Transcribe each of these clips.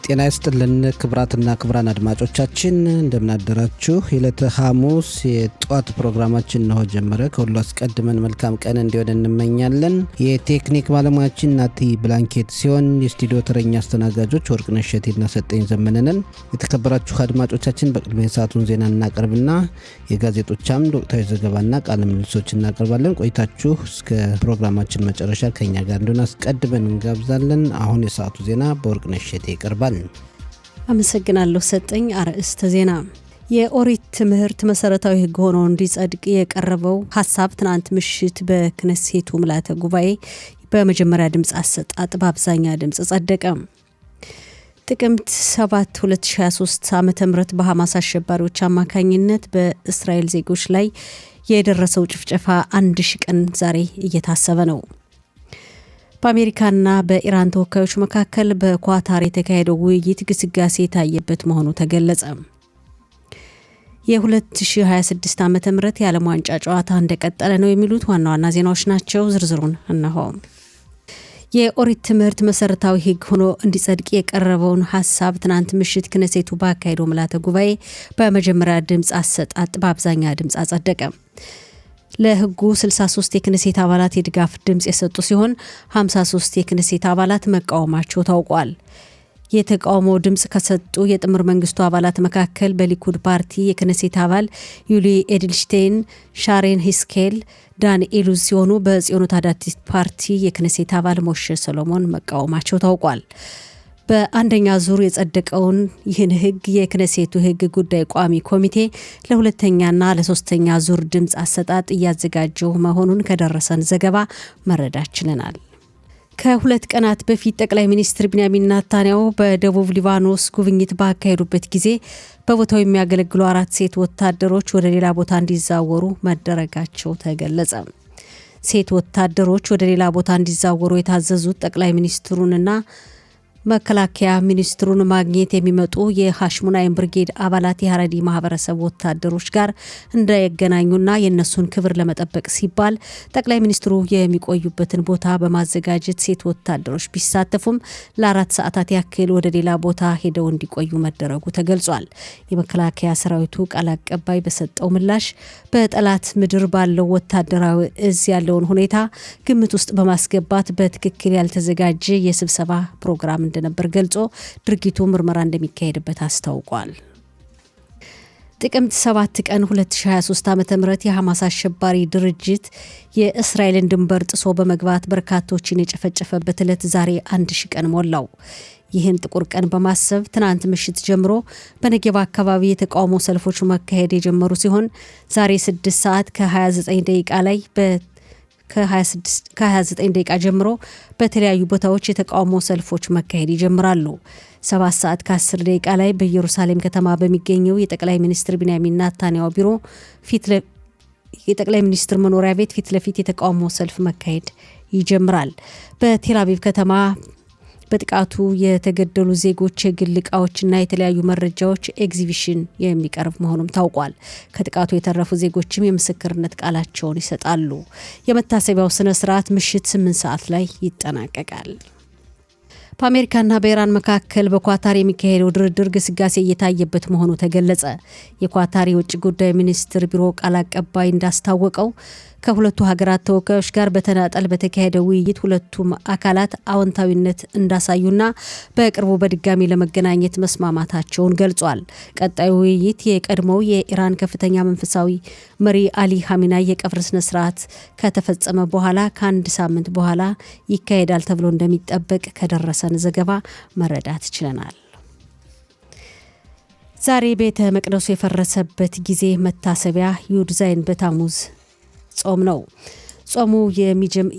ጤና ይስጥልን ክብራትና ክብራን አድማጮቻችን እንደምን አደራችሁ። የዕለተ ሐሙስ የጧት ፕሮግራማችን ነው ጀመረ። ከሁሉ አስቀድመን መልካም ቀን እንዲሆን እንመኛለን። የቴክኒክ ባለሙያችን ናቲ ብላንኬት ሲሆን የስቱዲዮ ተረኛ አስተናጋጆች ወርቅነሽ እሸቴና ሰጠኝ ዘመነን። የተከበራችሁ አድማጮቻችን በቅድሚያ ሰዓቱን ዜና እናቀርብና የጋዜጦች አምድ ወቅታዊ ዘገባና ቃለ ምልልሶች እናቀርባለን። ቆይታችሁ እስከ ፕሮግራማችን መጨረሻ ከኛ ጋር እንድሆን አስቀድመን እንጋብዛለን። አሁን የሰዓቱ ዜና በወርቅነሽ እሸቴ ይቀርባል። አመሰግናለሁ ሰጠኝ። አርዕስተ ዜና። የኦሪት ትምህርት መሰረታዊ ሕግ ሆኖ እንዲጸድቅ የቀረበው ሐሳብ ትናንት ምሽት በክነሴቱ ምልዓተ ጉባኤ በመጀመሪያ ድምጽ አሰጣጥ በአብዛኛ ድምጽ ጸደቀ። ጥቅምት 7 2023 ዓ.ም በሐማስ አሸባሪዎች አማካኝነት በእስራኤል ዜጎች ላይ የደረሰው ጭፍጨፋ 1000 ቀን ዛሬ እየታሰበ ነው። በአሜሪካና በኢራን ተወካዮች መካከል በኳታር የተካሄደው ውይይት ግስጋሴ የታየበት መሆኑ ተገለጸ። የ2026 ዓ.ም የዓለም ዋንጫ ጨዋታ እንደቀጠለ ነው የሚሉት ዋና ዋና ዜናዎች ናቸው። ዝርዝሩን እነሆ። የኦሪት ትምህርት መሰረታዊ ሕግ ሆኖ እንዲጸድቅ የቀረበውን ሐሳብ ትናንት ምሽት ክነሴቱ ባካሄደው ምልዓተ ጉባኤ በመጀመሪያ ድምጽ አሰጣጥ በአብዛኛ ድምጽ አጸደቀ። ለሕጉ 63 የክነሴት አባላት የድጋፍ ድምጽ የሰጡ ሲሆን 53 የክነሴት አባላት መቃወማቸው ታውቋል። የተቃውሞ ድምጽ ከሰጡ የጥምር መንግስቱ አባላት መካከል በሊኩድ ፓርቲ የክነሴት አባል ዩሊ ኤድልሽቴይን፣ ሻሬን ሂስኬል፣ ዳን ኢሉዝ ሲሆኑ በጽዮኖት አዳዲስ ፓርቲ የክነሴት አባል ሞሼ ሰሎሞን መቃወማቸው ታውቋል። በአንደኛ ዙር የጸደቀውን ይህን ሕግ የክነሴቱ ሕግ ጉዳይ ቋሚ ኮሚቴ ለሁለተኛና ለሶስተኛ ዙር ድምጽ አሰጣጥ እያዘጋጀው መሆኑን ከደረሰን ዘገባ መረዳት ችለናል። ከሁለት ቀናት በፊት ጠቅላይ ሚኒስትር ቢንያሚን ኔታንያሁ በደቡብ ሊባኖስ ጉብኝት ባካሄዱበት ጊዜ በቦታው የሚያገለግሉ 4 ሴት ወታደሮች ወደ ሌላ ቦታ እንዲዛወሩ መደረጋቸው ተገለጸ። ሴት ወታደሮች ወደ ሌላ ቦታ እንዲዛወሩ የታዘዙት ጠቅላይ ሚኒስትሩንና መከላከያ ሚኒስትሩን ማግኘት የሚመጡ የሐሽሙናይም ብርጌድ አባላት የሐረዲ ማህበረሰብ ወታደሮች ጋር እንዳይገናኙና የነሱን ክብር ለመጠበቅ ሲባል ጠቅላይ ሚኒስትሩ የሚቆዩበትን ቦታ በማዘጋጀት ሴት ወታደሮች ቢሳተፉም ለ4 ሰዓታት ያክል ወደ ሌላ ቦታ ሄደው እንዲቆዩ መደረጉ ተገልጿል። የመከላከያ ሰራዊቱ ቃል አቀባይ በሰጠው ምላሽ በጠላት ምድር ባለው ወታደራዊ እዝ ያለውን ሁኔታ ግምት ውስጥ በማስገባት በትክክል ያልተዘጋጀ የስብሰባ ፕሮግራም እንደነበር ገልጾ ድርጊቱ ምርመራ እንደሚካሄድበት አስታውቋል። ጥቅምት 7 ቀን 2023 ዓ.ም የሐማስ አሸባሪ ድርጅት የእስራኤልን ድንበር ጥሶ በመግባት በርካቶችን የጨፈጨፈበት ዕለት ዛሬ 1000 ቀን ሞላው። ይህን ጥቁር ቀን በማሰብ ትናንት ምሽት ጀምሮ በነጌባ አካባቢ የተቃውሞ ሰልፎች መካሄድ የጀመሩ ሲሆን ዛሬ 6 ሰዓት ከ29 ደቂቃ ላይ ከ29 ደቂቃ ጀምሮ በተለያዩ ቦታዎች የተቃውሞ ሰልፎች መካሄድ ይጀምራሉ። 7 ሰዓት ከ10 ደቂቃ ላይ በኢየሩሳሌም ከተማ በሚገኘው የጠቅላይ ሚኒስትር ቢንያሚን ኔታንያሁ ቢሮ የጠቅላይ ሚኒስትር መኖሪያ ቤት ፊት ለፊት የተቃውሞ ሰልፍ መካሄድ ይጀምራል። በቴል አቪቭ ከተማ በጥቃቱ የተገደሉ ዜጎች የግል ዕቃዎችና የተለያዩ መረጃዎች ኤግዚቢሽን የሚቀርብ መሆኑም ታውቋል። ከጥቃቱ የተረፉ ዜጎችም የምስክርነት ቃላቸውን ይሰጣሉ። የመታሰቢያው ስነ ስርዓት ምሽት 8 ሰዓት ላይ ይጠናቀቃል። በአሜሪካና በኢራን መካከል በኳታር የሚካሄደው ድርድር ግስጋሴ እየታየበት መሆኑ ተገለጸ። የኳታር የውጭ ጉዳይ ሚኒስትር ቢሮ ቃል አቀባይ እንዳስታወቀው ከሁለቱ ሀገራት ተወካዮች ጋር በተናጠል በተካሄደ ውይይት ሁለቱም አካላት አዎንታዊነት እንዳሳዩና በቅርቡ በድጋሚ ለመገናኘት መስማማታቸውን ገልጿል። ቀጣዩ ውይይት የቀድሞው የኢራን ከፍተኛ መንፈሳዊ መሪ አሊ ሀሚናይ የቀብር ስነ ስርዓት ከተፈጸመ በኋላ ከአንድ ሳምንት በኋላ ይካሄዳል ተብሎ እንደሚጠበቅ ከደረሰን ዘገባ መረዳት ችለናል። ዛሬ ቤተ መቅደሱ የፈረሰበት ጊዜ መታሰቢያ ዩድ ዛይን በታሙዝ ጾም ነው። ጾሙ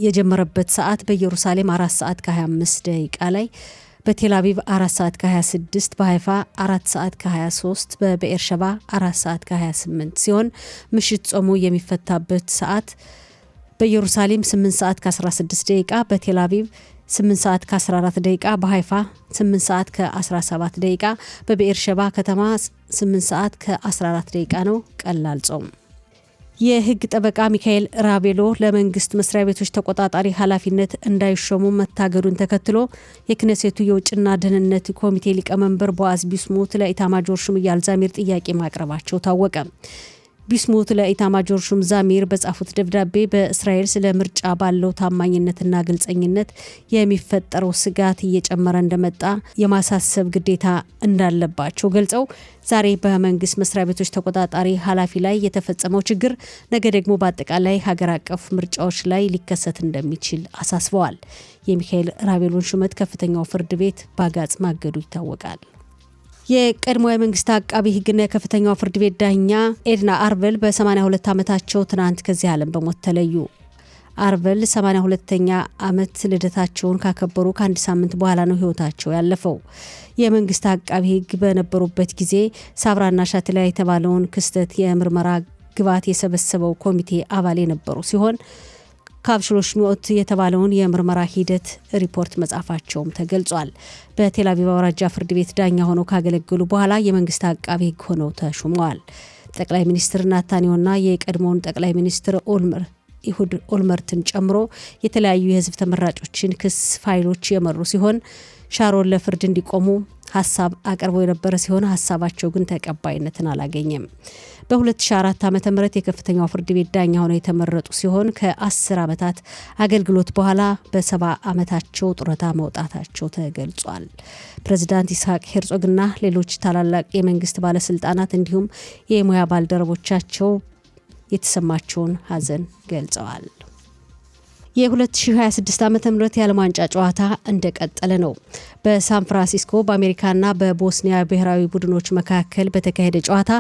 የጀመረበት ሰዓት በኢየሩሳሌም 4 ሰዓት ከ25 ደቂቃ ላይ፣ በቴል አቪቭ 4 ሰዓት ከ26፣ በሃይፋ 4 ሰዓት ከ23፣ በበኤርሸባ 4 ሰዓት ከ28 ሲሆን ምሽት ጾሙ የሚፈታበት ሰዓት በኢየሩሳሌም 8 ሰዓት ከ16 ደቂቃ፣ በቴል አቪቭ 8 ሰዓት ከ14 ደቂቃ፣ በሃይፋ 8 ሰዓት ከ17 ደቂቃ፣ በበኤርሸባ ከተማ 8 ሰዓት ከ14 ደቂቃ ነው ቀላል ጾም። የህግ ጠበቃ ሚካኤል ራቤሎ ለመንግስት መስሪያ ቤቶች ተቆጣጣሪ ኃላፊነት እንዳይሾሙ መታገዱን ተከትሎ የክነሴቱ የውጭና ደህንነት ኮሚቴ ሊቀመንበር ቦዓዝ ቢስሙት ለኢታማጆር ሹም ኢያል ዛሚር ጥያቄ ማቅረባቸው ታወቀ። ቢስሙት ለኢታማጆር ሹም ዛሚር በጻፉት ደብዳቤ በእስራኤል ስለ ምርጫ ባለው ታማኝነትና ግልጸኝነት የሚፈጠረው ስጋት እየጨመረ እንደመጣ የማሳሰብ ግዴታ እንዳለባቸው ገልጸው ዛሬ በመንግስት መስሪያ ቤቶች ተቆጣጣሪ ኃላፊ ላይ የተፈጸመው ችግር ነገ ደግሞ በአጠቃላይ ሀገር አቀፍ ምርጫዎች ላይ ሊከሰት እንደሚችል አሳስበዋል። የሚካኤል ራቤሎን ሹመት ከፍተኛው ፍርድ ቤት በአጋጽ ማገዱ ይታወቃል። የቀድሞ የመንግስት አቃቢ ህግና የከፍተኛው ፍርድ ቤት ዳኛ ኤድና አርቨል በ82 ዓመታቸው ትናንት ከዚህ ዓለም በሞት ተለዩ። አርቨል 82ኛ ዓመት ልደታቸውን ካከበሩ ከአንድ ሳምንት በኋላ ነው ህይወታቸው ያለፈው። የመንግስት አቃቢ ህግ በነበሩበት ጊዜ ሳብራና ሻትላ የተባለውን ክስተት የምርመራ ግብዓት የሰበሰበው ኮሚቴ አባል የነበሩ ሲሆን ካብሽሎሽ ሚኦት የተባለውን የምርመራ ሂደት ሪፖርት መጻፋቸውም ተገልጿል። በቴል አቪቭ አውራጃ ፍርድ ቤት ዳኛ ሆነው ካገለገሉ በኋላ የመንግስት አቃቢ ህግ ሆነው ተሹመዋል። ጠቅላይ ሚኒስትር ናታንያሁና የቀድሞውን ጠቅላይ ሚኒስትር ኢሁድ ኦልመርትን ጨምሮ የተለያዩ የህዝብ ተመራጮችን ክስ ፋይሎች የመሩ ሲሆን ሻሮን ለፍርድ እንዲቆሙ ሀሳብ አቅርበው የነበረ ሲሆን ሀሳባቸው ግን ተቀባይነትን አላገኘም። በ2004 ዓ.ም የከፍተኛው ፍርድ ቤት ዳኛ ሆነው የተመረጡ ሲሆን ከ10 ዓመታት አገልግሎት በኋላ በ70 ዓመታቸው ጡረታ መውጣታቸው ተገልጿል። ፕሬዝዳንት ይስሐቅ ሄርጾግና ሌሎች ታላላቅ የመንግስት ባለስልጣናት እንዲሁም የሙያ ባልደረቦቻቸው የተሰማቸውን ሀዘን ገልጸዋል። የ2026 ዓ.ም የዓለም ዋንጫ ጨዋታ እንደቀጠለ ነው። በሳን ፍራንሲስኮ በአሜሪካና በቦስኒያ ብሔራዊ ቡድኖች መካከል በተካሄደ ጨዋታ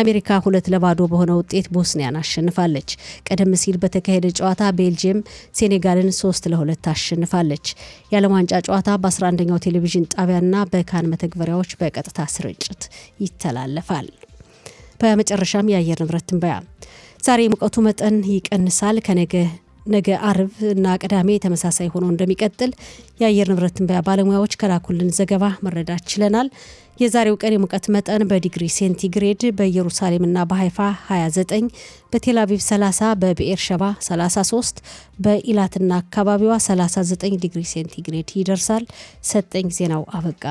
አሜሪካ 2-0 በሆነ ውጤት ቦስኒያን አሸንፋለች። ቀደም ሲል በተካሄደ ጨዋታ ቤልጅየም ሴኔጋልን 3-2 አሸንፋለች። የዓለም ዋንጫ ጨዋታ በ11ኛው ቴሌቪዥን ጣቢያና በካን መተግበሪያዎች በቀጥታ ስርጭት ይተላለፋል። በመጨረሻም የአየር ንብረት ትንበያ። ዛሬ ሙቀቱ መጠን ይቀንሳል። ነገ አርብ እና ቅዳሜ ተመሳሳይ ሆኖ እንደሚቀጥል የአየር ንብረት ትንበያ ባለሙያዎች ከላኩልን ዘገባ መረዳት ችለናል። የዛሬው ቀን የሙቀት መጠን በዲግሪ ሴንቲግሬድ በኢየሩሳሌምና በሃይፋ 29፣ በቴል አቪቭ 30፣ በብኤር ሸባ 33፣ በኢላትና አካባቢዋ 39 ዲግሪ ሴንቲግሬድ ይደርሳል። ሰጠኝ ዜናው አበቃ።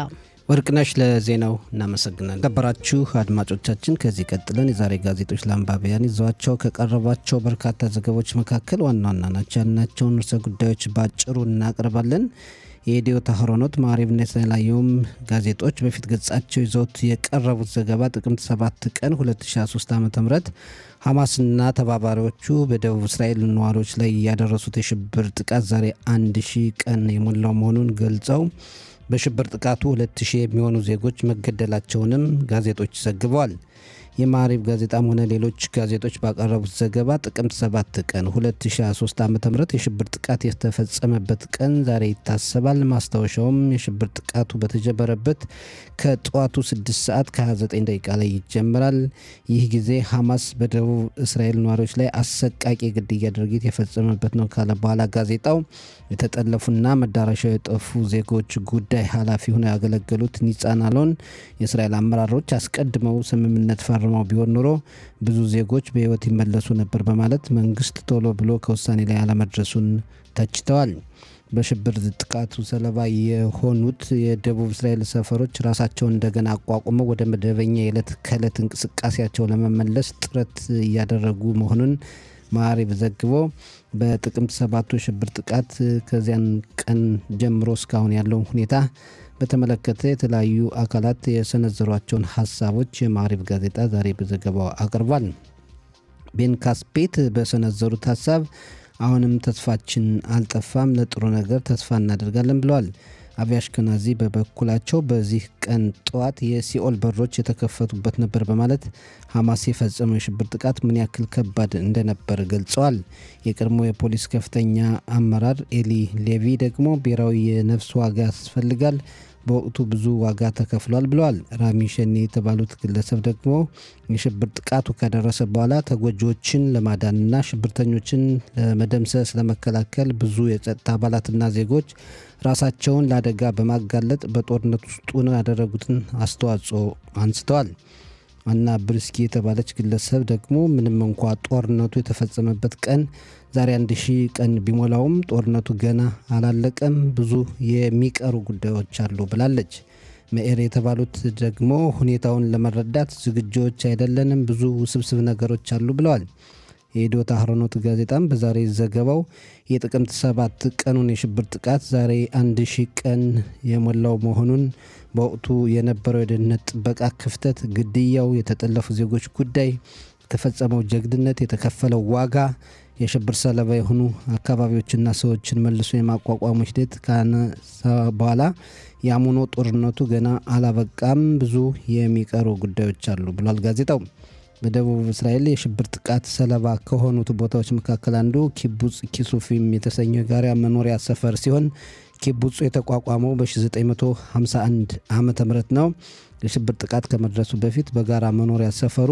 ወርቅነሽ ለዜናው እናመሰግናለን። ከበራችሁ አድማጮቻችን ከዚህ ቀጥለን የዛሬ ጋዜጦች ለአንባቢያን ይዘዋቸው ከቀረቧቸው በርካታ ዘገቦች መካከል ዋና ዋና ናቸው ያልናቸውን ርዕሰ ጉዳዮች ባጭሩ እናቀርባለን። የኢትዮ ታህሮኖት ማዕሪብና የተለያዩም ጋዜጦች በፊት ገጻቸው ይዘውት የቀረቡት ዘገባ ጥቅምት 7 ቀን 2023 ዓ.ም ሐማስና ተባባሪዎቹ በደቡብ እስራኤል ነዋሪዎች ላይ ያደረሱት የሽብር ጥቃት ዛሬ 1000 ቀን የሞላው መሆኑን ገልጸው በሽብር ጥቃቱ 2000 የሚሆኑ ዜጎች መገደላቸውንም ጋዜጦች ዘግበዋል። የማዕሪብ ጋዜጣም ሆነ ሌሎች ጋዜጦች ባቀረቡት ዘገባ ጥቅምት 7 ቀን 2023 ዓ.ም የሽብር ጥቃት የተፈጸመበት ቀን ዛሬ ይታሰባል። ማስታወሻውም የሽብር ጥቃቱ በተጀመረበት ከጠዋቱ 6 ሰዓት ከ29 ደቂቃ ላይ ይጀምራል። ይህ ጊዜ ሐማስ በደቡብ እስራኤል ነዋሪዎች ላይ አሰቃቂ ግድያ ድርጊት የፈጸመበት ነው ካለ በኋላ ጋዜጣው የተጠለፉና መዳረሻው የጠፉ ዜጎች ጉዳይ ኃላፊ ሆነው ያገለገሉት ኒጻን አሎን የእስራኤል አመራሮች አስቀድመው ስምምነት ፈርመው ቢሆን ኖሮ ብዙ ዜጎች በሕይወት ይመለሱ ነበር በማለት መንግስት ቶሎ ብሎ ከውሳኔ ላይ አለመድረሱን ተችተዋል። በሽብር ጥቃቱ ሰለባ የሆኑት የደቡብ እስራኤል ሰፈሮች ራሳቸውን እንደገና አቋቁመው ወደ መደበኛ የዕለት ከዕለት እንቅስቃሴያቸው ለመመለስ ጥረት እያደረጉ መሆኑን ማዕሪብ ዘግቦ በጥቅምት 7 የሽብር ጥቃት ከዚያን ቀን ጀምሮ እስካሁን ያለውን ሁኔታ በተመለከተ የተለያዩ አካላት የሰነዘሯቸውን ሀሳቦች የማዕሪብ ጋዜጣ ዛሬ በዘገባው አቅርቧል። ቤን ካስፔት በሰነዘሩት ሀሳብ አሁንም ተስፋችን አልጠፋም፣ ለጥሩ ነገር ተስፋ እናደርጋለን ብለዋል። አቢ አሽከናዚ በበኩላቸው በዚህ ቀን ጠዋት የሲኦል በሮች የተከፈቱበት ነበር በማለት ሐማስ የፈጸመው የሽብር ጥቃት ምን ያክል ከባድ እንደነበር ገልጸዋል። የቀድሞ የፖሊስ ከፍተኛ አመራር ኤሊ ሌቪ ደግሞ ብሔራዊ የነፍስ ዋጋ ያስፈልጋል፣ በወቅቱ ብዙ ዋጋ ተከፍሏል ብለዋል። ራሚ ሸኔ የተባሉት ግለሰብ ደግሞ የሽብር ጥቃቱ ከደረሰ በኋላ ተጎጂዎችን ለማዳንና ሽብርተኞችን ለመደምሰስ ለመከላከል ብዙ የጸጥታ አባላትና ዜጎች ራሳቸውን ለአደጋ በማጋለጥ በጦርነት ውስጥ ያደረጉትን አስተዋጽኦ አንስተዋል። አና ብርስኪ የተባለች ግለሰብ ደግሞ ምንም እንኳ ጦርነቱ የተፈጸመበት ቀን ዛሬ 1000 ቀን ቢሞላውም ጦርነቱ ገና አላለቀም፣ ብዙ የሚቀሩ ጉዳዮች አሉ ብላለች። መኤር የተባሉት ደግሞ ሁኔታውን ለመረዳት ዝግጆች አይደለንም፣ ብዙ ውስብስብ ነገሮች አሉ ብለዋል። የኢዲዮት አህሮኖት ጋዜጣም በዛሬ ዘገባው የጥቅምት 7 ቀኑን የሽብር ጥቃት ዛሬ 1000 ቀን የሞላው መሆኑን፣ በወቅቱ የነበረው የደህንነት ጥበቃ ክፍተት፣ ግድያው፣ የተጠለፉ ዜጎች ጉዳይ፣ የተፈጸመው ጀግንነት፣ የተከፈለው ዋጋ፣ የሽብር ሰለባ የሆኑ አካባቢዎችና ሰዎችን መልሶ የማቋቋሙ ሂደት ካነሳ በኋላ ያሙኖ ጦርነቱ ገና አላበቃም፣ ብዙ የሚቀሩ ጉዳዮች አሉ ብሏል ጋዜጣው። በደቡብ እስራኤል የሽብር ጥቃት ሰለባ ከሆኑት ቦታዎች መካከል አንዱ ኪቡጽ ኪሱፊም የተሰኘው የጋራ መኖሪያ ሰፈር ሲሆን ኪቡጹ የተቋቋመው በ1951 ዓመተ ምህረት ነው። የሽብር ጥቃት ከመድረሱ በፊት በጋራ መኖሪያ ሰፈሩ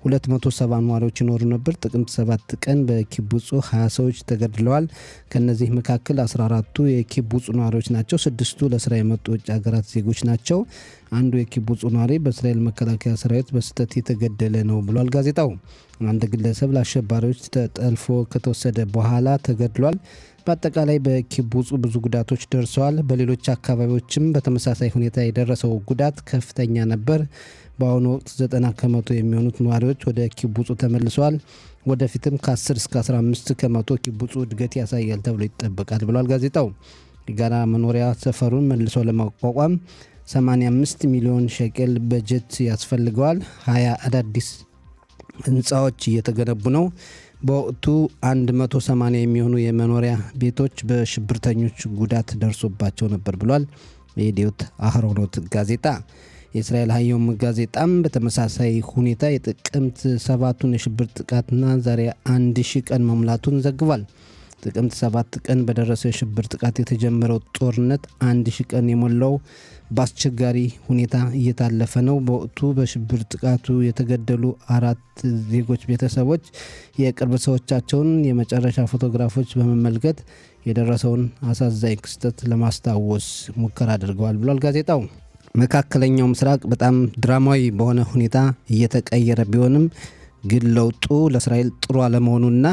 270 ነዋሪዎች ይኖሩ ነበር። ጥቅምት 7 ቀን በኪቡጹ 20 ሰዎች ተገድለዋል። ከነዚህ መካከል 14ቱ የኪቡጹ ነዋሪዎች ናቸው። 6ቱ ለስራ የመጡ ውጭ ሀገራት ዜጎች ናቸው። አንዱ የኪቡጹ ነዋሪ በእስራኤል መከላከያ ሰራዊት በስህተት የተገደለ ነው ብሏል ጋዜጣው። አንድ ግለሰብ ለአሸባሪዎች ተጠልፎ ከተወሰደ በኋላ ተገድሏል። በአጠቃላይ በኪቡጹ ብዙ ጉዳቶች ደርሰዋል። በሌሎች አካባቢዎችም በተመሳሳይ ሁኔታ የደረሰው ጉዳት ከፍተኛ ነበር። በአሁኑ ወቅት 90 ከመቶ የሚሆኑት ነዋሪዎች ወደ ኪቡጹ ተመልሰዋል። ወደፊትም ከ10 እስከ 15 ከመቶ ኪቡጹ እድገት ያሳያል ተብሎ ይጠበቃል ብሏል ጋዜጣው። የጋራ መኖሪያ ሰፈሩን መልሶ ለማቋቋም 85 ሚሊዮን ሸቄል በጀት ያስፈልገዋል። 20 አዳዲስ ህንፃዎች እየተገነቡ ነው። በወቅቱ 180 የሚሆኑ የመኖሪያ ቤቶች በሽብርተኞች ጉዳት ደርሶባቸው ነበር ብሏል የኢዲዮት አህሮኖት ጋዜጣ። የእስራኤል ሀዮም ጋዜጣም በተመሳሳይ ሁኔታ የጥቅምት 7ቱን የሽብር ጥቃትና ዛሬ 1000 ቀን መሙላቱን ዘግቧል። ጥቅምት 7 ቀን በደረሰው የሽብር ጥቃት የተጀመረው ጦርነት 1000 ቀን የሞላው በአስቸጋሪ ሁኔታ እየታለፈ ነው። በወቅቱ በሽብር ጥቃቱ የተገደሉ 4 ዜጎች ቤተሰቦች የቅርብ ሰዎቻቸውን የመጨረሻ ፎቶግራፎች በመመልከት የደረሰውን አሳዛኝ ክስተት ለማስታወስ ሙከራ አድርገዋል ብሏል ጋዜጣው። መካከለኛው ምስራቅ በጣም ድራማዊ በሆነ ሁኔታ እየተቀየረ ቢሆንም ግን ለውጡ ለእስራኤል ጥሩ አለመሆኑና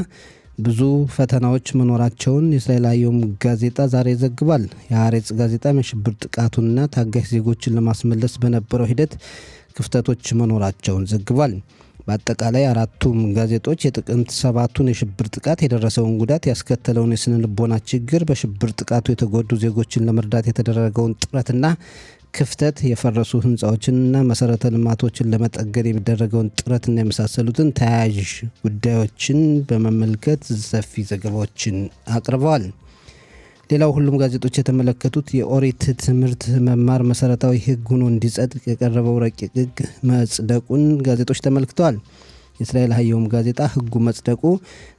ብዙ ፈተናዎች መኖራቸውን የእስራኤል ሀዮም ጋዜጣ ዛሬ ዘግቧል። የሀሬጽ ጋዜጣ የሽብር ጥቃቱንና ታጋሽ ዜጎችን ለማስመለስ በነበረው ሂደት ክፍተቶች መኖራቸውን ዘግቧል። በአጠቃላይ አራቱም ጋዜጦች የጥቅምት 7ቱን የሽብር ጥቃት የደረሰውን ጉዳት፣ ያስከተለውን የስነ ልቦና ችግር፣ በሽብር ጥቃቱ የተጎዱ ዜጎችን ለመርዳት የተደረገውን ጥረትና ክፍተት፣ የፈረሱ ህንፃዎችንና መሰረተ ልማቶችን ለመጠገን የሚደረገውን ጥረትና የመሳሰሉትን ተያያዥ ጉዳዮችን በመመልከት ሰፊ ዘገባዎችን አቅርበዋል። ሌላው ሁሉም ጋዜጦች የተመለከቱት የኦሪት ትምህርት መማር መሰረታዊ ህግ ሆኖ እንዲጸድቅ የቀረበው ረቂቅ ህግ መጽደቁን ጋዜጦች ተመልክተዋል። የእስራኤል ሀዮም ጋዜጣ ህጉ መጽደቁ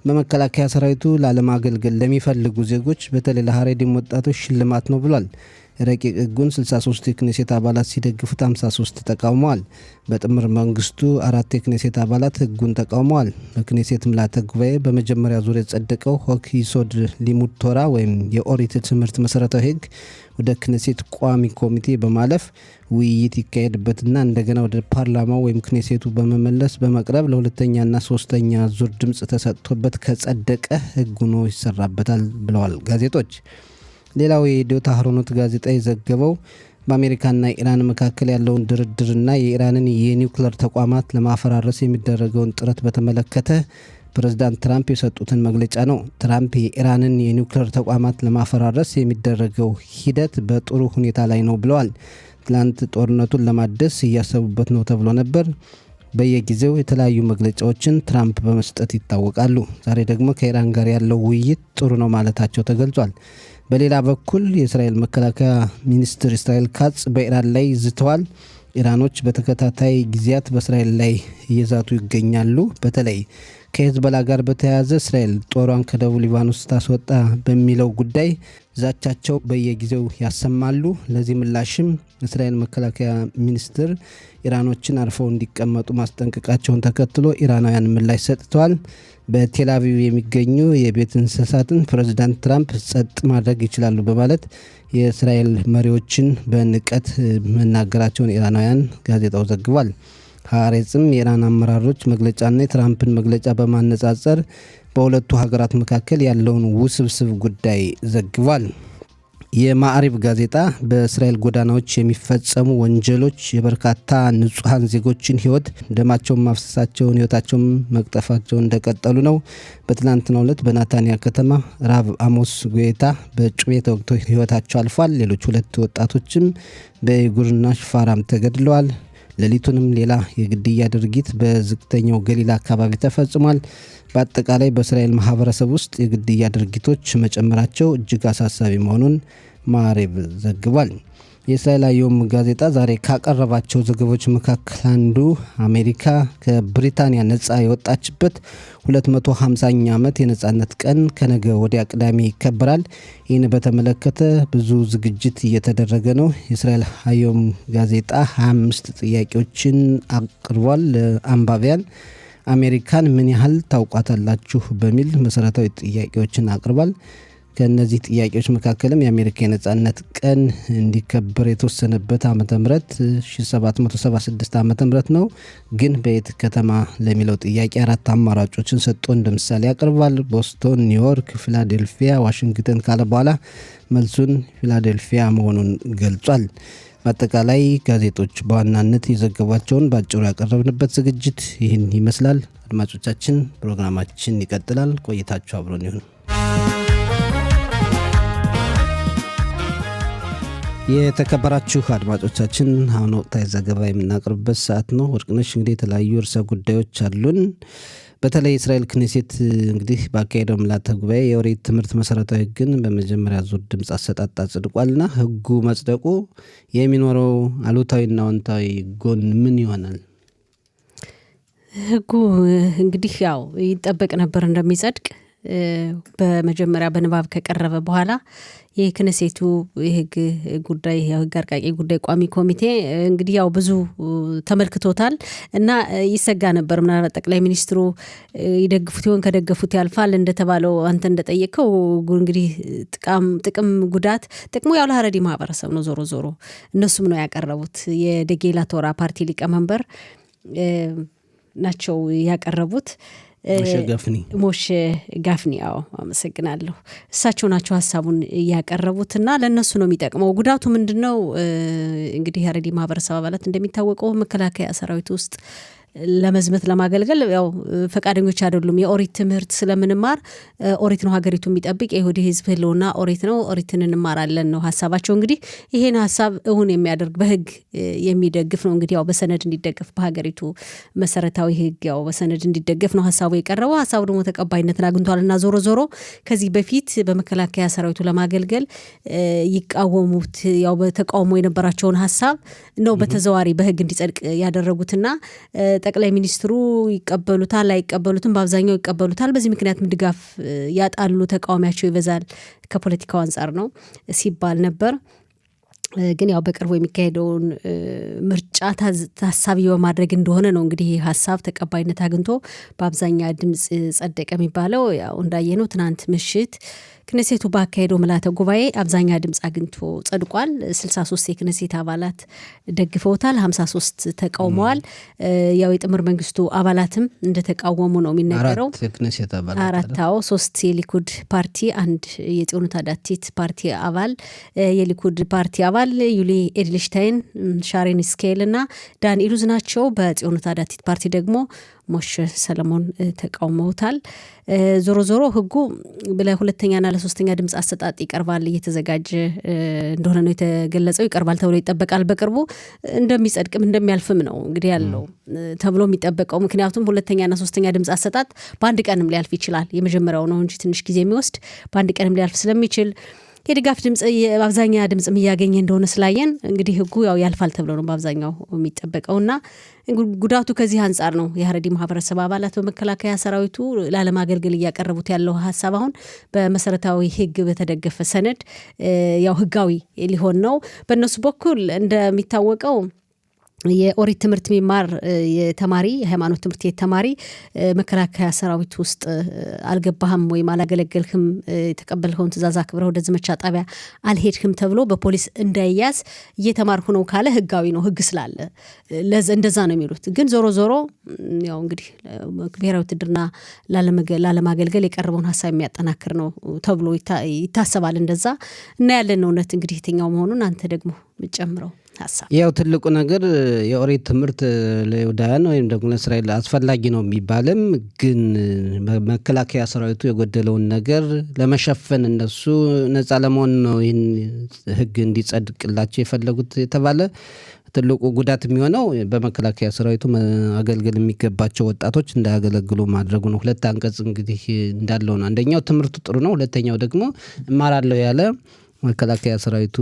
በመከላከያ ሰራዊቱ ላለማገልገል ለሚፈልጉ ዜጎች በተለይ ለሀሬዲም ወጣቶች ሽልማት ነው ብሏል። ረቂቅ ህጉን 63 የክኔሴት አባላት ሲደግፉት 53 ተቃውመዋል። በጥምር መንግስቱ 4 የክኔሴት አባላት ህጉን ተቃውመዋል። በክኔሴት ምልዓተ ጉባኤ በመጀመሪያ ዙር የጸደቀው ሆክ ይሶድ ሊሙድ ቶራ ወይም የኦሪት ትምህርት መሰረታዊ ህግ ወደ ክኔሴት ቋሚ ኮሚቴ በማለፍ ውይይት ይካሄድበትና እንደገና ወደ ፓርላማው ወይም ክኔሴቱ በመመለስ በመቅረብ ለሁለተኛና ሶስተኛ ዙር ድምፅ ተሰጥቶበት ከጸደቀ ህግ ሆኖ ይሰራበታል ብለዋል ጋዜጦች። ሌላው የኢዲዮት አህሮኖት ጋዜጣ የዘገበው በአሜሪካና ኢራን መካከል ያለውን ድርድርና የኢራንን የኒውክሌር ተቋማት ለማፈራረስ የሚደረገውን ጥረት በተመለከተ ፕሬዝዳንት ትራምፕ የሰጡትን መግለጫ ነው። ትራምፕ የኢራንን የኒውክሌር ተቋማት ለማፈራረስ የሚደረገው ሂደት በጥሩ ሁኔታ ላይ ነው ብለዋል። ትላንት ጦርነቱን ለማደስ እያሰቡበት ነው ተብሎ ነበር። በየጊዜው የተለያዩ መግለጫዎችን ትራምፕ በመስጠት ይታወቃሉ። ዛሬ ደግሞ ከኢራን ጋር ያለው ውይይት ጥሩ ነው ማለታቸው ተገልጿል። በሌላ በኩል የእስራኤል መከላከያ ሚኒስትር እስራኤል ካትዝ በኢራን ላይ ዝተዋል። ኢራኖች በተከታታይ ጊዜያት በእስራኤል ላይ እየዛቱ ይገኛሉ። በተለይ ከሄዝቦላ ጋር በተያያዘ እስራኤል ጦሯን ከደቡብ ሊባኖስ ታስወጣ በሚለው ጉዳይ ዛቻቸው በየጊዜው ያሰማሉ። ለዚህ ምላሽም እስራኤል መከላከያ ሚኒስትር ኢራኖችን አርፈው እንዲቀመጡ ማስጠንቀቃቸውን ተከትሎ ኢራናውያን ምላሽ ሰጥተዋል። በቴል አቪቭ የሚገኙ የቤት እንስሳትን ፕሬዝዳንት ትራምፕ ጸጥ ማድረግ ይችላሉ በማለት የእስራኤል መሪዎችን በንቀት መናገራቸውን ኢራናውያን ጋዜጣው ዘግቧል። ሐሬጽም የኢራን አመራሮች መግለጫና የትራምፕን መግለጫ በማነጻጸር በሁለቱ ሀገራት መካከል ያለውን ውስብስብ ጉዳይ ዘግቧል። የማዕሪብ ጋዜጣ በእስራኤል ጎዳናዎች የሚፈጸሙ ወንጀሎች የበርካታ ንጹሐን ዜጎችን ሕይወት ደማቸውን ማፍሰሳቸውን ሕይወታቸውን መቅጠፋቸውን እንደቀጠሉ ነው። በትናንትናው ዕለት በናታንያ ከተማ ራብ አሞስ ጉዌታ በጩቤ ተወግቶ ሕይወታቸው አልፏል። ሌሎች 2 ወጣቶችም በይጉርና ሽፋራም ተገድለዋል። ሌሊቱንም ሌላ የግድያ ድርጊት በዝቅተኛው ገሊላ አካባቢ ተፈጽሟል። በአጠቃላይ በእስራኤል ማህበረሰብ ውስጥ የግድያ ድርጊቶች መጨመራቸው እጅግ አሳሳቢ መሆኑን ማዕሪብ ዘግቧል። የእስራኤል አየም ጋዜጣ ዛሬ ካቀረባቸው ዘገቦች መካከል አንዱ አሜሪካ ከብሪታንያ ነጻ የወጣችበት 250ኛ ዓመት የነጻነት ቀን ከነገ ወዲያ ቅዳሜ ይከበራል። ይህን በተመለከተ ብዙ ዝግጅት እየተደረገ ነው። የእስራኤል አየም ጋዜጣ 25 ጥያቄዎችን አቅርቧል ለአንባቢያን። አሜሪካን ምን ያህል ታውቋታላችሁ በሚል መሰረታዊ ጥያቄዎችን አቅርቧል። ከነዚህ ጥያቄዎች መካከልም የአሜሪካ የነጻነት ቀን እንዲከበር የተወሰነበት ዓመተ ምህረት 1776 ዓመተ ምህረት ነው። ግን በየት ከተማ ለሚለው ጥያቄ 4 አማራጮችን ሰጥቶ እንደ ምሳሌ ያቀርባል። ቦስቶን፣ ኒውዮርክ፣ ፊላዴልፊያ፣ ዋሽንግተን ካለ በኋላ መልሱን ፊላዴልፊያ መሆኑን ገልጿል። በአጠቃላይ ጋዜጦች በዋናነት የዘገቧቸውን በአጭሩ ያቀረብንበት ዝግጅት ይህን ይመስላል። አድማጮቻችን፣ ፕሮግራማችን ይቀጥላል። ቆይታችሁ አብሮን ይሁን። የተከበራችሁ አድማጮቻችን፣ አሁን ወቅታዊ ዘገባ የምናቀርብበት ሰዓት ነው። ወርቅነሽ፣ እንግዲህ የተለያዩ ርዕሰ ጉዳዮች አሉን። በተለይ እስራኤል ክኔሴት እንግዲህ ባካሄደው ምልዓተ ጉባኤ የኦሪት ትምህርት መሰረታዊ ሕግን በመጀመሪያ ዙር ድምፅ አሰጣጥ አጽድቋልና ሕጉ መጽደቁ የሚኖረው አሉታዊና አዎንታዊ ጎን ምን ይሆናል? ሕጉ እንግዲህ ያው ይጠበቅ ነበር እንደሚጸድቅ። በመጀመሪያ በንባብ ከቀረበ በኋላ የክነሴቱ የህግ ጉዳይ የህግ አርቃቂ ጉዳይ ቋሚ ኮሚቴ እንግዲህ ያው ብዙ ተመልክቶታል እና ይሰጋ ነበር። ምናልባት ጠቅላይ ሚኒስትሩ ይደግፉት ይሆን? ከደገፉት ያልፋል እንደተባለው አንተ እንደጠየቀው እንግዲህ ጥቅም ጉዳት ጥቅሙ ያው ለሀረሪ ማህበረሰብ ነው። ዞሮ ዞሮ እነሱም ነው ያቀረቡት። የደጌላ ቶራ ፓርቲ ሊቀመንበር ናቸው ያቀረቡት። ሞሽ ጋፍኒ አዎ፣ አመሰግናለሁ። እሳቸው ናቸው ሀሳቡን ያቀረቡትና ለነሱ ነው የሚጠቅመው። ጉዳቱ ምንድነው? እንግዲህ የሀረሪ ማህበረሰብ አባላት እንደሚታወቀው መከላከያ ሰራዊት ውስጥ ለመዝመት ለማገልገል ያው ፈቃደኞች አይደሉም። የኦሪት ትምህርት ስለምንማር ኦሪት ነው ሀገሪቱ የሚጠብቅ የይሁዲ ህዝብ ህልውና ኦሪት ነው፣ ኦሪትን እንማራለን ነው ሀሳባቸው። እንግዲህ ይሄን ሀሳብ እውን የሚያደርግ በህግ የሚደግፍ ነው። እንግዲህ ያው በሰነድ እንዲደገፍ በሀገሪቱ መሰረታዊ ህግ ያው በሰነድ እንዲደገፍ ነው ሀሳቡ የቀረበው። ሀሳቡ ደግሞ ተቀባይነትን አግኝቷልና ዞሮ ዞሮ ከዚህ በፊት በመከላከያ ሰራዊቱ ለማገልገል ይቃወሙት ያው በተቃውሞ የነበራቸውን ሀሳብ ነው በተዘዋሪ በህግ እንዲጸድቅ ያደረጉትና ጠቅላይ ሚኒስትሩ ይቀበሉታል አይቀበሉትም? በአብዛኛው ይቀበሉታል። በዚህ ምክንያትም ድጋፍ ያጣሉ፣ ተቃዋሚያቸው ይበዛል ከፖለቲካው አንጻር ነው ሲባል ነበር። ግን ያው በቅርቡ የሚካሄደውን ምርጫ ታሳቢ በማድረግ እንደሆነ ነው እንግዲህ ሀሳብ ተቀባይነት አግኝቶ በአብዛኛ ድምፅ ጸደቀ የሚባለው። ያው እንዳየነው ትናንት ምሽት ክነሴቱ ባካሄደው ምልዓተ ጉባኤ አብዛኛ ድምፅ አግኝቶ ጸድቋል። 63 የክነሴት አባላት ደግፈውታል፣ 53 ተቃውመዋል። ያው የጥምር መንግስቱ አባላትም እንደተቃወሙ ነው የሚነገረው። 3 የሊኩድ ፓርቲ፣ 1 የጽዮኑ ታዳቲት ፓርቲ አባል፣ የሊኩድ ፓርቲ አባል ዩሊ ኤድልሽታይን፣ ሻሬን ስኬል እና ዳን ኢሉዝ ናቸው። በጽዮኑ ታዳቲት ፓርቲ ደግሞ ሞሽ ሰለሞን ተቃውመውታል። ዞሮ ዞሮ ህጉ ለሁለተኛና ለሶስተኛ ድምፅ አሰጣጥ ይቀርባል እየተዘጋጀ እንደሆነ ነው የተገለጸው። ይቀርባል ተብሎ ይጠበቃል። በቅርቡ እንደሚጸድቅም እንደሚያልፍም ነው እንግዲህ ያለው ተብሎ የሚጠበቀው። ምክንያቱም ሁለተኛና ሶስተኛ ድምፅ አሰጣጥ በአንድ ቀንም ሊያልፍ ይችላል። የመጀመሪያው ነው እንጂ ትንሽ ጊዜ የሚወስድ በአንድ ቀንም ሊያልፍ ስለሚችል የድጋፍ ድምፅ በአብዛኛ ድምፅም እያገኘ እንደሆነ ስላየን እንግዲህ ህጉ ያው ያልፋል ተብሎ ነው በአብዛኛው የሚጠበቀውና ጉዳቱ ከዚህ አንጻር ነው። የሀረሪ ማህበረሰብ አባላት በመከላከያ ሰራዊቱ ላለማገልገል እያቀረቡት ያለው ሀሳብ አሁን በመሰረታዊ ህግ በተደገፈ ሰነድ ያው ህጋዊ ሊሆን ነው። በእነሱ በኩል እንደሚታወቀው የኦሪት ትምህርት የሚማር የተማሪ የሃይማኖት ትምህርት የተማሪ መከላከያ ሰራዊት ውስጥ አልገባህም ወይም አላገለገልህም፣ የተቀበልከውን ትእዛዝ አክብረህ ወደ ዘመቻ ጣቢያ አልሄድህም ተብሎ በፖሊስ እንዳይያዝ እየተማርኩ ነው ካለ ህጋዊ ነው፣ ህግ ስላለ እንደዛ ነው የሚሉት። ግን ዞሮ ዞሮ ያው እንግዲህ ብሔራዊ ውትድርና ላለማገልገል የቀረበውን ሀሳብ የሚያጠናክር ነው ተብሎ ይታሰባል። እንደዛ እና ያለን እውነት እንግዲህ የትኛው መሆኑን አንተ ደግሞ ምጨምረው ሀሳብ። ያው ትልቁ ነገር የኦሪት ትምህርት ለይሁዳውያን ወይም ደግሞ ለእስራኤል አስፈላጊ ነው የሚባልም፣ ግን መከላከያ ሰራዊቱ የጎደለውን ነገር ለመሸፈን እነሱ ነፃ ለመሆን ነው ይህን ህግ እንዲጸድቅላቸው የፈለጉት የተባለ ትልቁ ጉዳት የሚሆነው በመከላከያ ሰራዊቱ አገልግል የሚገባቸው ወጣቶች እንዳያገለግሉ ማድረጉ ነው። ሁለት አንቀጽ እንግዲህ እንዳለው ነው። አንደኛው ትምህርቱ ጥሩ ነው፣ ሁለተኛው ደግሞ እማራለሁ ያለ መከላከያ ሰራዊቱ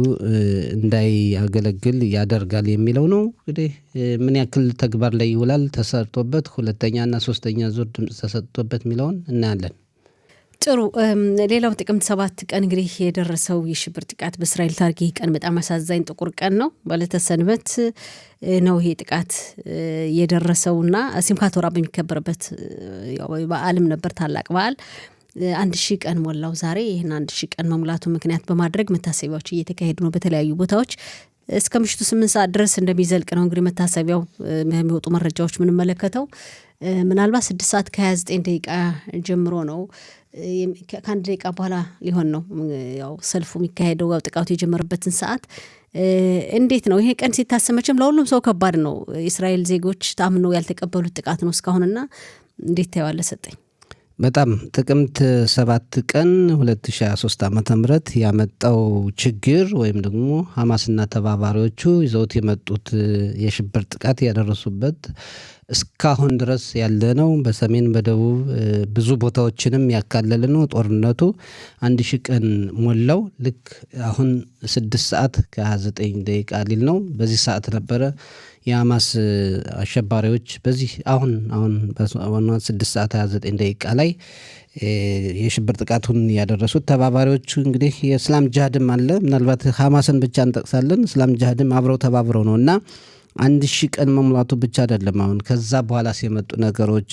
እንዳያገለግል ያደርጋል የሚለው ነው። እንግዲህ ምን ያክል ተግባር ላይ ይውላል ተሰርቶበት፣ ሁለተኛና ሶስተኛ ዙር ድምጽ ተሰጥቶበት የሚለውን እናያለን። ጥሩ። ሌላው ጥቅምት 7 ቀን እንግዲህ የደረሰው የሽብር ጥቃት በእስራኤል ታሪክ ይህ ቀን በጣም አሳዛኝ ጥቁር ቀን ነው። በዕለተ ሰንበት ነው ይሄ ጥቃት የደረሰውና ሲምካት ቶራ በሚከበርበት በዓልም ነበር፣ ታላቅ በዓል 1000 ቀን ሞላው ዛሬ። ይህን 1000 ቀን መሙላቱ ምክንያት በማድረግ መታሰቢያዎች እየተካሄዱ ነው በተለያዩ ቦታዎች። እስከ ምሽቱ 8 ሰዓት ድረስ እንደሚዘልቅ ነው እንግዲህ መታሰቢያው የሚወጡ መረጃዎች ምንመለከተው። ምናልባት 6 ሰዓት ከ29 ደቂቃ ጀምሮ ነው፣ ከአንድ ደቂቃ በኋላ ሊሆን ነው ያው ሰልፉ የሚካሄደው፣ ያው ጥቃቱ የጀመረበትን ሰዓት። እንዴት ነው ይሄ ቀን ሲታሰብ መቼም ለሁሉም ሰው ከባድ ነው። የእስራኤል ዜጎች ታምነው ያልተቀበሉት ጥቃት ነው እስካሁንና እንዴት ታየዋለህ ሰጠኝ? በጣም ጥቅምት 7 ቀን 2023 ዓ.ም ያመጣው ችግር ወይም ደግሞ ሐማስና ተባባሪዎቹ ይዘውት የመጡት የሽብር ጥቃት ያደረሱበት እስካሁን ድረስ ያለ ነው። በሰሜን በደቡብ ብዙ ቦታዎችንም ያካለለ ነው። ጦርነቱ 1000 ቀን ሞላው። ልክ አሁን 6 ሰዓት ከ29 ደቂቃ ሊል ነው። በዚህ ሰዓት ነበረ የሐማስ አሸባሪዎች በዚህ አሁን 6 ሰዓት 29 ደቂቃ ላይ የሽብር ጥቃቱን ያደረሱት። ተባባሪዎቹ እንግዲህ የእስላም ጅሃድም አለ። ምናልባት ሐማስን ብቻ እንጠቅሳለን፣ እስላም ጅሃድም አብረው ተባብረው ነው እና 1000 ቀን መሙላቱ ብቻ አይደለም። አሁን ከዛ በኋላ የመጡ ነገሮች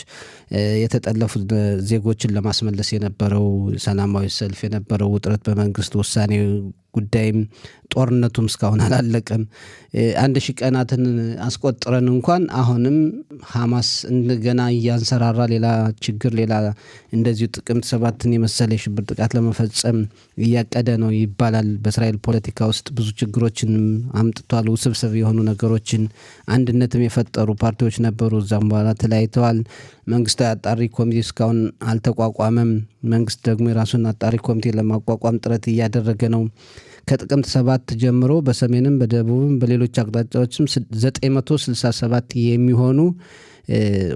የተጠለፉት ዜጎችን ለማስመለስ የነበረው ሰላማዊ ሰልፍ፣ የነበረው ውጥረት፣ በመንግስት ውሳኔ ጉዳይም ጦርነቱም እስካሁን አላለቀም። 1000 ቀናትን አስቆጥረን እንኳን አሁንም ሐማስ እንደገና እያንሰራራ ሌላ ችግር ሌላ እንደዚሁ ጥቅምት 7ን የመሰለ የሽብር ጥቃት ለመፈጸም እያቀደ ነው ይባላል። በእስራኤል ፖለቲካ ውስጥ ብዙ ችግሮችን አምጥቷል። ውስብስብ የሆኑ ነገሮችን አንድነትም የፈጠሩ ፓርቲዎች ነበሩ፣ እዛም በኋላ ተለያይተዋል። መንግስታዊ አጣሪ ኮሚቴ እስካሁን አልተቋቋመም። መንግስት ደግሞ የራሱን አጣሪ ኮሚቴ ለማቋቋም ጥረት እያደረገ ነው። ከጥቅምት 7 ጀምሮ በሰሜንም በደቡብም በሌሎች አቅጣጫዎችም 967 የሚሆኑ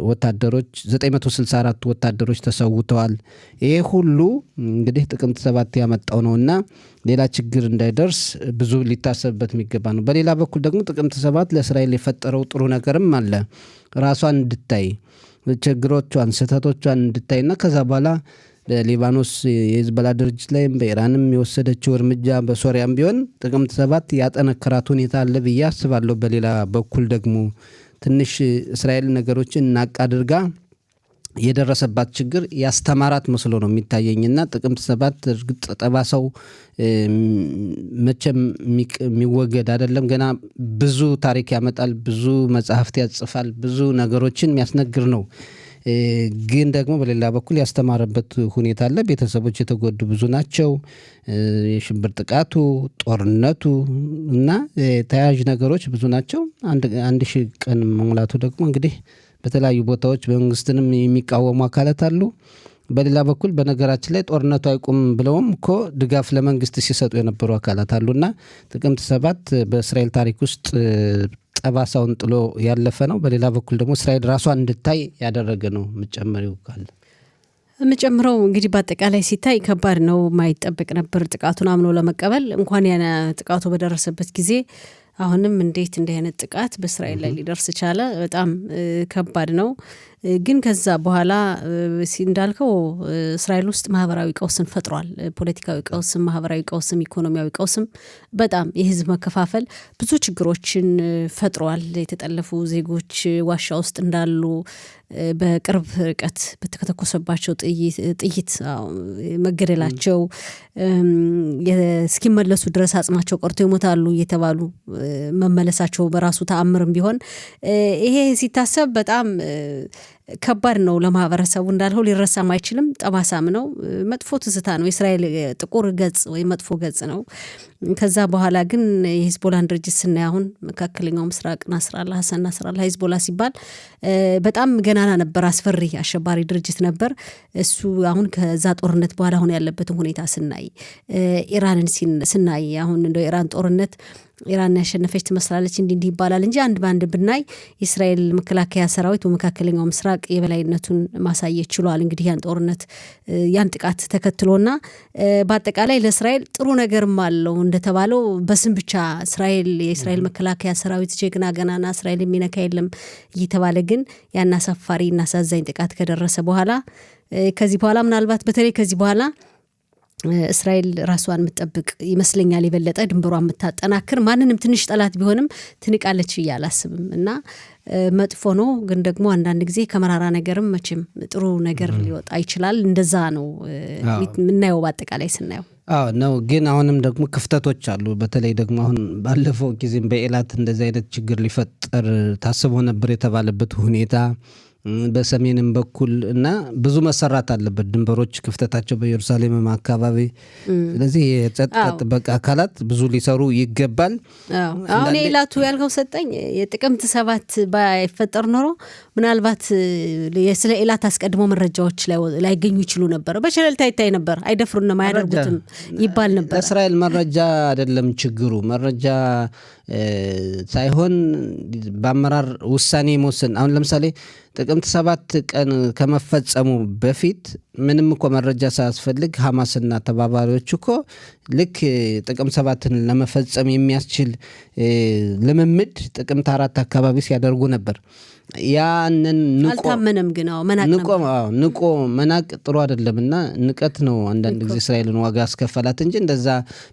ወታደሮች 964 ወታደሮች ተሰውተዋል። ይሄ ሁሉ እንግዲህ ጥቅምት 7 ያመጣው ነውና ሌላ ችግር እንዳይደርስ ብዙ ሊታሰብበት የሚገባ ነው። በሌላ በኩል ደግሞ ጥቅምት 7 ለእስራኤል የፈጠረው ጥሩ ነገርም አለ። ራሷን እንድታይ ችግሮቿን፣ ስህተቶቿን እንድታይና ከዛ በኋላ በሊባኖስ የሂዝቦላ ድርጅት ላይም በኢራንም የወሰደችው እርምጃ በሶሪያም ቢሆን ጥቅምት 7 ያጠነከራት ሁኔታ አለ ብዬ አስባለሁ። በሌላ በኩል ደግሞ ትንሽ እስራኤል ነገሮችን ናቅ አድርጋ የደረሰባት ችግር ያስተማራት መስሎ ነው የሚታየኝና ጥቅምት 7 እርግጥ ጠባሳው መቼም የሚወገድ አይደለም። ገና ብዙ ታሪክ ያመጣል፣ ብዙ መጽሐፍት ያጽፋል፣ ብዙ ነገሮችን የሚያስነግር ነው። ግን ደግሞ በሌላ በኩል ያስተማረበት ሁኔታ አለ። ቤተሰቦች የተጎዱ ብዙ ናቸው። የሽብር ጥቃቱ፣ ጦርነቱ እና ተያያዥ ነገሮች ብዙ ናቸው። 1000 ቀን መሙላቱ ደግሞ እንግዲህ በተለያዩ ቦታዎች መንግስትንም የሚቃወሙ አካላት አሉ። በሌላ በኩል በነገራችን ላይ ጦርነቱ አይቁም ብለውም እኮ ድጋፍ ለመንግስት ሲሰጡ የነበሩ አካላት አሉና ጥቅምት 7 በእስራኤል ታሪክ ውስጥ ጠባሳውን ጥሎ ያለፈ ነው። በሌላ በኩል ደግሞ እስራኤል ራሷን እንድታይ ያደረገ ነው። ምጨምሪው ካለ ምጨምረው እንግዲህ በአጠቃላይ ሲታይ ከባድ ነው። ማይጠበቅ ነበር ጥቃቱን አምኖ ለመቀበል። እንኳን ያነ ጥቃቱ በደረሰበት ጊዜ አሁንም እንዴት እንዲህ አይነት ጥቃት በእስራኤል ላይ ሊደርስ ቻለ? በጣም ከባድ ነው። ግን ከዛ በኋላ እንዳልከው እስራኤል ውስጥ ማህበራዊ ቀውስን ፈጥሯል። ፖለቲካዊ ቀውስም፣ ማህበራዊ ቀውስም፣ ኢኮኖሚያዊ ቀውስም በጣም የህዝብ መከፋፈል ብዙ ችግሮችን ፈጥሯል። የተጠለፉ ዜጎች ዋሻ ውስጥ እንዳሉ በቅርብ ርቀት በተተኮሰባቸው ጥይት መገደላቸው እስኪመለሱ ድረስ አጽማቸው ቀርቶ ይሞታሉ እየተባሉ መመለሳቸው በራሱ ተአምርም ቢሆን ይሄ ሲታሰብ በጣም ከባድ ነው ለማህበረሰቡ። እንዳልኸው ሊረሳም አይችልም። ጠባሳም ነው። መጥፎ ትዝታ ነው። የእስራኤል ጥቁር ገጽ ወይም መጥፎ ገጽ ነው። ከዛ በኋላ ግን የሂዝቦላን ድርጅት ስናይ አሁን መካከለኛው ምስራቅ ናስራላ ሀሰን ናስራላ ሂዝቦላ ሲባል በጣም ገናና ነበር። አስፈሪ አሸባሪ ድርጅት ነበር እሱ። አሁን ከዛ ጦርነት በኋላ አሁን ያለበትን ሁኔታ ስናይ፣ ኢራንን ስናይ አሁን እንደ ኢራን ጦርነት ኢራን ያሸነፈች ትመስላለች እንዲህ ይባላል እንጂ አንድ በአንድ ብናይ የእስራኤል መከላከያ ሰራዊት በመካከለኛው ምስራቅ የበላይነቱን ማሳየት ችሏል። እንግዲህ ያን ጦርነት ያን ጥቃት ተከትሎና በአጠቃላይ ለእስራኤል ጥሩ ነገርም አለው። እንደተባለው በስም ብቻ የእስራኤል መከላከያ ሰራዊት ጀግና ገናና እስራኤል የሚነካ የለም እየተባለ ግን ያን አሳፋሪ እና አሳዛኝ ጥቃት ከደረሰ በኋላ ከዚህ በኋላ ምናልባት በተለይ ከዚህ በኋላ እስራኤል ራሷን የምትጠብቅ ይመስለኛል። የበለጠ ድንበሯን የምታጠናክር ማንንም ትንሽ ጠላት ቢሆንም ትንቃለች ብዬ አላስብም እና መጥፎ ነው። ግን ደግሞ አንዳንድ ጊዜ ከመራራ ነገርም መቼም ጥሩ ነገር ሊወጣ ይችላል። እንደዛ ነው የምናየው በአጠቃላይ ስናየው ነው። ግን አሁንም ደግሞ ክፍተቶች አሉ። በተለይ ደግሞ አሁን ባለፈው ጊዜም በኤላት እንደዚህ አይነት ችግር ሊፈጠር ታስቦ ነበር የተባለበት ሁኔታ በሰሜንም በኩል እና ብዙ መሰራት አለበት። ድንበሮች ክፍተታቸው በኢየሩሳሌምም አካባቢ። ስለዚህ የጸጥታ ጥበቃ አካላት ብዙ ሊሰሩ ይገባል። አሁን የኢላቱ ያልከው ሰጠኝ የጥቅምት 7 ባይፈጠር ኖሮ ምናልባት ስለ ኢላት አስቀድሞ መረጃዎች ላይገኙ ይችሉ ነበር። በቸለልታ ይታይ ነበር። አይደፍሩንም አያደርጉትም ይባል ነበር። ለእስራኤል መረጃ አይደለም ችግሩ፣ መረጃ ሳይሆን በአመራር ውሳኔ መወሰን። አሁን ለምሳሌ ጥቅምት 7 ቀን ከመፈጸሙ በፊት ምንም እኮ መረጃ ሳያስፈልግ ሐማስና ተባባሪዎች እኮ ልክ ጥቅምት 7ን ለመፈጸም የሚያስችል ልምምድ ጥቅምት 4 አካባቢ ሲያደርጉ ነበር። ያንን አልታመነም። ግን ንቆ መናቅ ጥሩ አይደለምና ንቀት ነው አንዳንድ ጊዜ እስራኤልን ዋጋ ያስከፈላት እንጂ እንደዛ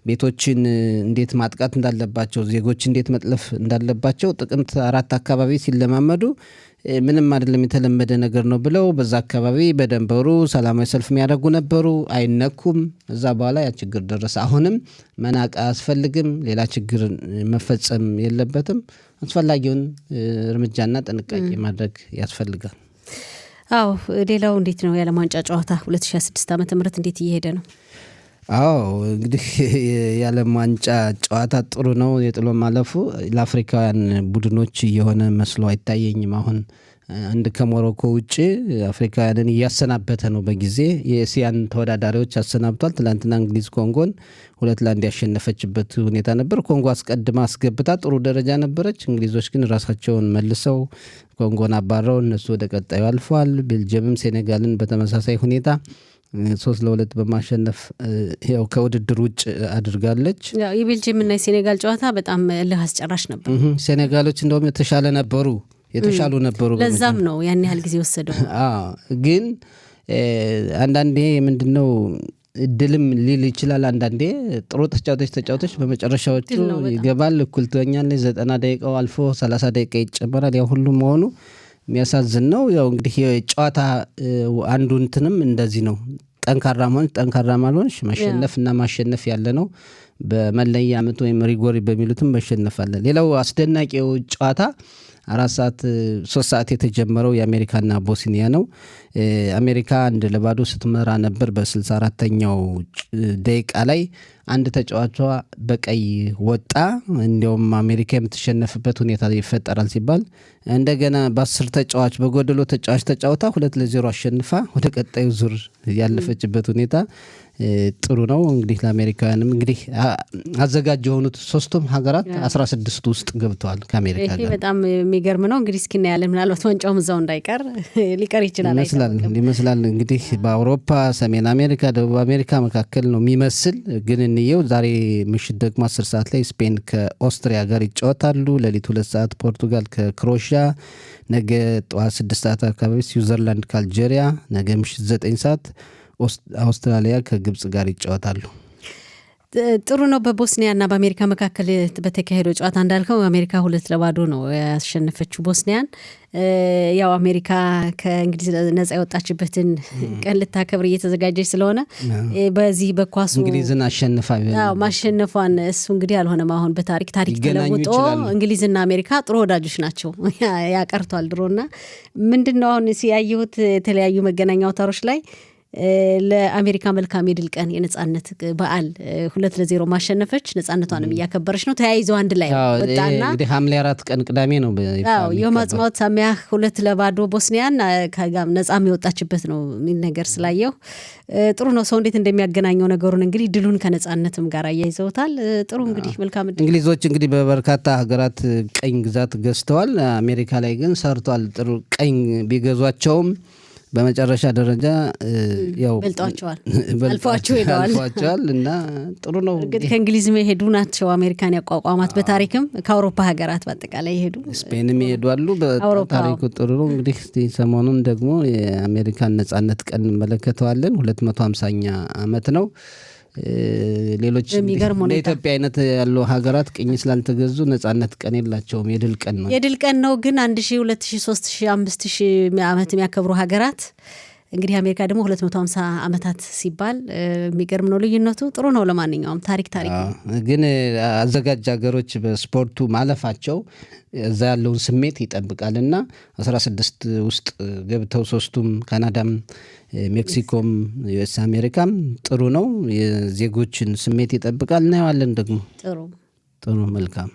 ቤቶችን እንዴት ማጥቃት እንዳለባቸው፣ ዜጎች እንዴት መጥለፍ እንዳለባቸው ጥቅምት 4 አካባቢ ሲለማመዱ ምንም አይደለም የተለመደ ነገር ነው ብለው በዛ አካባቢ በደንበሩ ሰላማዊ ሰልፍ የሚያደርጉ ነበሩ። አይነኩም። እዛ በኋላ ያ ችግር ደረሰ። አሁንም መናቅ አያስፈልግም። ሌላ ችግር መፈጸም የለበትም። አስፈላጊውን እርምጃና ጥንቃቄ ማድረግ ያስፈልጋል። ሌላው እንዴት ነው የዓለም ዋንጫ ጨዋታ 2026 ዓ.ም እንዴት እየሄደ ነው? እንግዲህ የዓለም ዋንጫ ጨዋታ ጥሩ ነው። የጥሎ ማለፉ ለአፍሪካውያን ቡድኖች እየሆነ መስሎ አይታየኝም። አሁን አንድ ከሞሮኮ ውጭ አፍሪካውያንን እያሰናበተ ነው በጊዜ። የኤስያን ተወዳዳሪዎች አሰናብቷል። ትላንትና እንግሊዝ ኮንጎን 2-1 ያሸነፈችበት ሁኔታ ነበር። ኮንጎ አስቀድማ አስገብታ ጥሩ ደረጃ ነበረች። እንግሊዞች ግን ራሳቸውን መልሰው ኮንጎን አባረው እነሱ ወደ ቀጣዩ አልፈዋል። ቤልጅየምም ሴኔጋልን በተመሳሳይ ሁኔታ 3-2 በማሸነፍ ያው ከውድድር ውጭ አድርጋለች። የቤልጅየም እና የሴኔጋል ጨዋታ በጣም እልህ አስጨራሽ ነበር። ሴኔጋሎች እንደውም የተሻሉ ነበሩ። ለዛም ነው ያን ያህል ጊዜ ወሰደው። ግን አንዳንዴ ምንድነው እድልም ሊል ይችላል። አንዳንዴ ጥሩ ተጫውተች በመጨረሻዎቹ ይገባል። እኩል ትሆኛለች። 90 ደቂቃው አልፎ 30 ደቂቃ ይጨመራል። ያው ሁሉ መሆኑ የሚያሳዝን ነው። ያው እንግዲህ የጨዋታ አንዱ እንትንም እንደዚህ ነው። ጠንካራ መሆን ጠንካራ ማልሆንሽ ማሸነፍ እና ማሸነፍ ያለ ነው። በመለያ ዓመት ወይም ሪጎሪ በሚሉትም መሸነፍ አለ። ሌላው አስደናቂው ጨዋታ 3 ሰዓት የተጀመረው የአሜሪካና ቦስኒያ ነው። አሜሪካ 1-0 ስትመራ ነበር። በ64ኛው ደቂቃ ላይ አንድ ተጫዋቿ በቀይ ወጣ። እንዲያውም አሜሪካ የምትሸነፍበት ሁኔታ ይፈጠራል ሲባል እንደገና በ10 ተጫዋች በጎደሎ ተጫዋች ተጫውታ 2-0 አሸንፋ ወደ ቀጣዩ ዙር ያለፈችበት ሁኔታ ጥሩ ነው። እንግዲህ ለአሜሪካውያንም እንግዲህ አዘጋጅ የሆኑት ሶስቱም ሀገራት 16 ውስጥ ገብተዋል ከአሜሪካ ጋር። በጣም የሚገርም ነው። እንግዲህ እስኪ እናያለን። ምናልባት ዋንጫውም እዛው እንዳይቀር ሊቀር ይችላል ይመስላል። እንግዲህ በአውሮፓ፣ ሰሜን አሜሪካ፣ ደቡብ አሜሪካ መካከል ነው የሚመስል ግን እንየው። ዛሬ ምሽት ደግሞ 10 ሰዓት ላይ ስፔን ከኦስትሪያ ጋር ይጫወታሉ። ሌሊት 2 ሰዓት ፖርቱጋል ከክሮኤሺያ፣ ነገ ጠዋት 6 ሰዓት አካባቢ ስዊዘርላንድ ከአልጄሪያ፣ ነገ ምሽት 9 ሰዓት አውስትራሊያ ከግብጽ ጋር ይጫወታሉ። ጥሩ ነው። በቦስኒያና በአሜሪካ መካከል በተካሄደው ጨዋታ እንዳልከው አሜሪካ 2-0 ነው ያሸነፈችው ቦስኒያን። ያው አሜሪካ ከእንግሊዝ ነጻ የወጣችበትን ቀን ልታከብር እየተዘጋጀች ስለሆነ በዚህ በኳሱ እንግሊዝን አሸንፋ ማሸነፏን እሱ እንግዲህ አልሆነም። አሁን በታሪክ ተለውጦ እንግሊዝና አሜሪካ ጥሩ ወዳጆች ናቸው። ያቀርቷል ድሮና ምንድነው አሁን ሲያየሁት የተለያዩ መገናኛ አውታሮች ላይ ለአሜሪካ መልካም የድል ቀን የነጻነት በዓል 2-0 ማሸነፈች፣ ነጻነቷንም እያከበረች ነው። ተያይዘው አንድ ላይ ወጣና እንግዲህ ሐምሌ 4 ቀን ቅዳሜ ነው የውም አጽማዎት ሳሚያህ 2-0 ቦስኒያን ከጋም ነጻ የሚወጣችበት ነው የሚል ነገር ስላየው ጥሩ ነው። ሰው እንዴት እንደሚያገናኘው ነገሩን እንግዲህ ድሉን ከነጻነትም ጋር አያይዘውታል። ጥሩ እንግዲህ መልካም ድል። እንግሊዞች እንግዲህ በበርካታ ሀገራት ቀኝ ግዛት ገዝተዋል። አሜሪካ ላይ ግን ሰርቷል። ጥሩ ቀኝ ቢገዟቸውም በመጨረሻ ደረጃ ያው በልጧቸዋል፣ አልፏቸዋል እና ጥሩ ነው። እንግዲህ ከእንግሊዝ የሄዱ ናቸው አሜሪካን ያቋቋማት። በታሪክም ከአውሮፓ ሀገራት በአጠቃላይ የሄዱ ስፔንም ይሄዳሉ። በታሪኩ ጥሩ ነው። እንግዲህ ሰሞኑን ደግሞ የአሜሪካን ነጻነት ቀን እንመለከተዋለን። 250ኛ ዓመት ነው። ሌሎች ለኢትዮጵያ አይነት ያሉ ሀገራት ቅኝ ስላልተገዙ ነጻነት ቀን የላቸውም። የድል ቀን ነው። የድል ቀን ነው ግን 1000፣ 2000፣ 3000፣ 5000 ዓመት የሚያከብሩ ሀገራት እንግዲህ አሜሪካ ደግሞ 250 ዓመታት ሲባል የሚገርም ነው ልዩነቱ። ጥሩ ነው። ለማንኛውም ታሪክ ግን አዘጋጅ ሀገሮች በስፖርቱ ማለፋቸው እዛ ያለውን ስሜት ይጠብቃልና 16 ውስጥ ገብተው ሶስቱም ካናዳም፣ ሜክሲኮም፣ ዩኤስ አሜሪካም ጥሩ ነው። የዜጎችን ስሜት ይጠብቃል። እናየዋለን ደግሞ ጥሩ መልካም